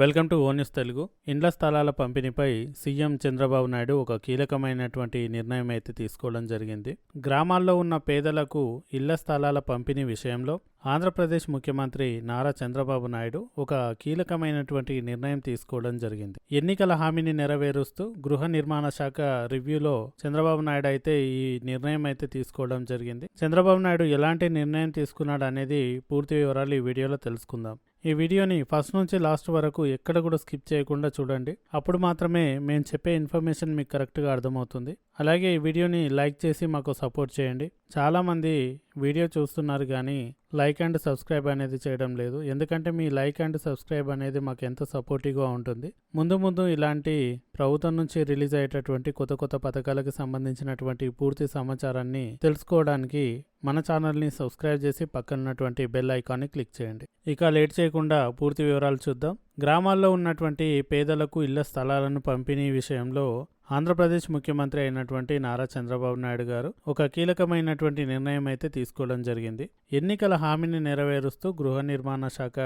Welcome to O news Telugu. ఇండ్ల స్థలాల పంపిణీపై CM Chandrababu Naidu ఒక కీలకమైనటువంటి నిర్ణయం అయితే తీసుకోవడం జరిగింది. గ్రామాల్లో ఉన్న పేదలకు ఇళ్ల స్థలాల పంపిణీ విషయంలో ఆంధ్రప్రదేశ్ ముఖ్యమంత్రి నారా చంద్రబాబు నాయుడు ఒక కీలకమైనటువంటి నిర్ణయం తీసుకోవడం జరిగింది. ఎన్నికల హామీని నెరవేరుస్తూ గృహ నిర్మాణ శాఖ రివ్యూలో చంద్రబాబు నాయుడు అయితే ఈ నిర్ణయం అయితే తీసుకోవడం జరిగింది. చంద్రబాబు నాయుడు ఎలాంటి నిర్ణయం తీసుకున్నాడు అనేది పూర్తి వివరాలు ఈ వీడియోలో తెలుసుకుందాం. ఈ వీడియోని ఫస్ట్ నుంచి లాస్ట్ వరకు ఎక్కడ కూడా స్కిప్ చేయకుండా చూడండి. అప్పుడు మాత్రమే మేము చెప్పే ఇన్ఫర్మేషన్ మీకు కరెక్ట్గా అర్థమవుతుంది. అలాగే ఈ వీడియోని లైక్ చేసి మాకు సపోర్ట్ చేయండి. చాలామంది వీడియో చూస్తున్నారు కానీ లైక్ అండ్ సబ్స్క్రైబ్ అనేది చేయడం లేదు. ఎందుకంటే మీ లైక్ అండ్ సబ్స్క్రైబ్ అనేది మాకు ఎంతో సపోర్టివ్గా ఉంటుంది. ముందు ఇలాంటి ప్రభుత్వం నుంచి రిలీజ్ అయ్యేటటువంటి కొత్త పథకాలకు సంబంధించినటువంటి పూర్తి సమాచారాన్ని తెలుసుకోవడానికి మన ఛానల్ని సబ్స్క్రైబ్ చేసి పక్కనున్నటువంటి బెల్ ఐకాన్ని క్లిక్ చేయండి. ఇక లేట్ చేయకుండా పూర్తి వివరాలు చూద్దాం. గ్రామాల్లో ఉన్నటువంటి పేదలకు ఇళ్ల స్థలాలను పంపిణీ విషయంలో ఆంధ్రప్రదేశ్ ముఖ్యమంత్రి అయినటువంటి నారా చంద్రబాబు నాయుడు గారు ఒక కీలకమైనటువంటి నిర్ణయం అయితే తీసుకోవడం జరిగింది. ఎన్నికల హామీని నెరవేరుస్తూ గృహ నిర్మాణ శాఖ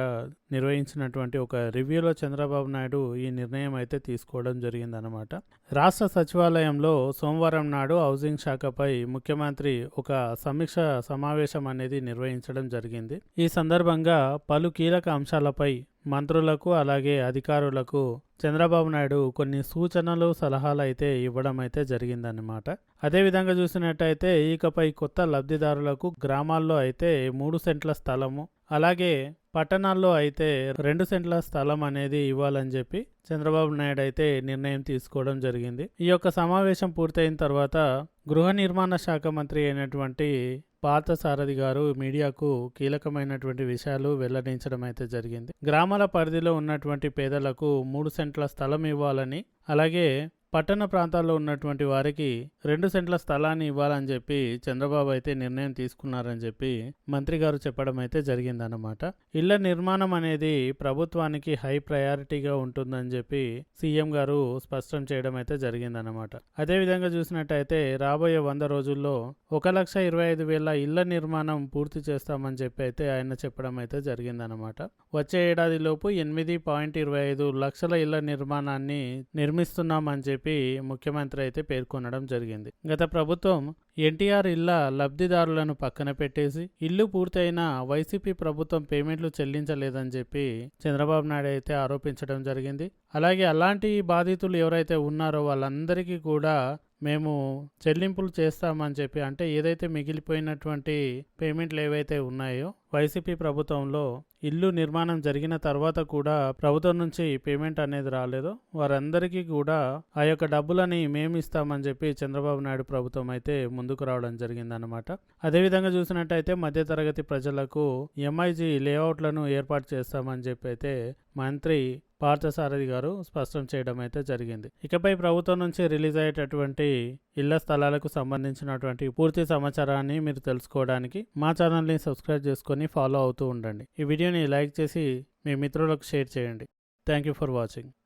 నిర్వహించినటువంటి ఒక రివ్యూలో చంద్రబాబు నాయుడు ఈ నిర్ణయం అయితే తీసుకోవడం జరిగిందనమాట. రాష్ట్ర సచివాలయంలో సోమవారం నాడు హౌసింగ్ శాఖపై ముఖ్యమంత్రి ఒక సమీక్ష సమావేశం అనేది నిర్వహించడం జరిగింది. ఈ సందర్భంగా పలు కీలక అంశాలపై మంత్రులకు అలాగే అధికారులకు చంద్రబాబు నాయుడు కొన్ని సూచనలు సలహాలు అయితే ఇవ్వడం అయితే జరిగిందన్నమాట. అదేవిధంగా చూసినట్టయితే ఇకపై కొత్త లబ్ధిదారులకు గ్రామాల్లో అయితే 3 సెంట్ల స్థలము అలాగే పట్టణాల్లో అయితే 2 సెంట్ల స్థలం అనేది ఇవ్వాలని చెప్పి చంద్రబాబు నాయుడు అయితే నిర్ణయం తీసుకోవడం జరిగింది. ఈ యొక్క సమావేశం పూర్తయిన తర్వాత గృహ నిర్మాణ శాఖ మంత్రి అయినటువంటి పార్థసారథి గారు మీడియాకు కీలకమైనటువంటి విషయాలు వెల్లడించడం అయితే జరిగింది. గ్రామాల పరిధిలో ఉన్నటువంటి పేదలకు 3 సెంట్ల స్థలం ఇవ్వాలని అలాగే పట్టణ ప్రాంతాల్లో ఉన్నటువంటి వారికి 2 సెంట్ల స్థలాన్ని ఇవ్వాలని చెప్పి చంద్రబాబు అయితే నిర్ణయం తీసుకున్నారని చెప్పి మంత్రి గారు చెప్పడం అయితే జరిగిందన్నమాట. ఇళ్ల నిర్మాణం అనేది ప్రభుత్వానికి హై ప్రయారిటీగా ఉంటుందని చెప్పి సీఎం గారు స్పష్టం చేయడం అయితే జరిగిందన్నమాట. అదేవిధంగా చూసినట్టయితే రాబోయే 100 రోజుల్లో 1,25,000 ఇళ్ల నిర్మాణం పూర్తి చేస్తామని చెప్పి అయితే ఆయన చెప్పడం అయితే జరిగిందన్నమాట. వచ్చే ఏడాదిలోపు 8.25 లక్షల ఇళ్ల నిర్మాణాన్ని నిర్మిస్తున్నామని చెప్పి ముఖ్యమంత్రి అయితే పేర్కొనడం జరిగింది. గత ప్రభుత్వం ఎన్టీఆర్ ఇళ్ల లబ్ధిదారులను పక్కన పెట్టేసి ఇల్లు పూర్తయిన వైసీపీ ప్రభుత్వం పేమెంట్లు చెల్లించలేదని చెప్పి చంద్రబాబు నాయుడు అయితే ఆరోపించడం జరిగింది. అలాగే అలాంటి బాధితులు ఎవరైతే ఉన్నారో వాళ్ళందరికీ కూడా మేము చెల్లింపులు చేస్తామని చెప్పి అంటే ఏదైతే మిగిలిపోయినటువంటి పేమెంట్లు ఏవైతే ఉన్నాయో వైసీపీ ప్రభుత్వంలో ఇల్లు నిర్మాణం జరిగిన తర్వాత కూడా ప్రభుత్వం నుంచి పేమెంట్ అనేది రాలేదో వారందరికీ కూడా ఆ యొక్క డబ్బులని మేము ఇస్తామని చెప్పి చంద్రబాబు నాయుడు ప్రభుత్వం అయితే ముందుకు రావడం జరిగిందనమాట. అదేవిధంగా చూసినట్టయితే మధ్యతరగతి ప్రజలకు ఎంఐజీ లేఅవుట్లను ఏర్పాటు చేస్తామని చెప్పి అయితే మంత్రి పార్థసారథి గారు స్పష్టం చేయడం అయితే జరిగింది. ఇకపై ప్రభుత్వం నుంచి రిలీజ్ అయ్యేటటువంటి ఇళ్ల స్థలాలకు సంబంధించినటువంటి పూర్తి సమాచారాన్ని మీరు తెలుసుకోవడానికి మా ఛానల్ని సబ్స్క్రైబ్ చేసుకొని ఫాలో అవుతూ ఉండండి. ఈ వీడియోని లైక్ చేసి మీ మిత్రులకు షేర్ చేయండి. Thank you for watching.